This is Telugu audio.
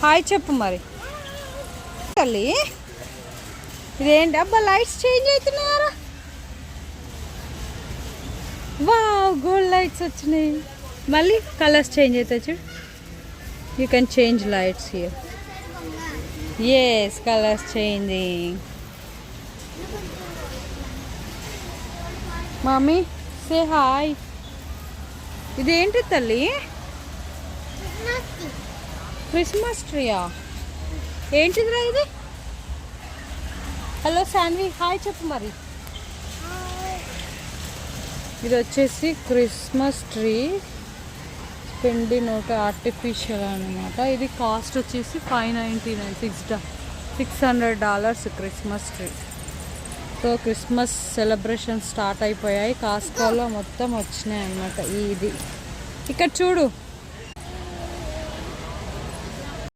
హాయ్ చెప్పు మరి తల్లి. ఇదేంటి అబ్బా లైట్స్ చేంజ్ అవుతున్నాయారా. వావ్ గోల్డ్ లైట్స్ వచ్చినాయి. మళ్ళీ కలర్స్ చేంజ్ అవుతాయి చూడు. You can change lights here. Yes colours changing. Mummy say hi. ఇదేంటి తల్లి? క్రిస్మస్ ట్రీయా? ఏంటిదిరా ఇది? హలో శాన్వి హాయ్ చెప్పు మరి. ఇది వచ్చేసి క్రిస్మస్ ట్రీ పెండి నోట ఆర్టిఫిషియల్ అనమాట. ఇది కాస్ట్ వచ్చేసి $599 $600 Christmas tree. So Christmas celebration start అయిపోయాయి. కాస్కోలో మొత్తం వచ్చినాయి అన్నమాట. ఇది ఇక్కడ చూడు.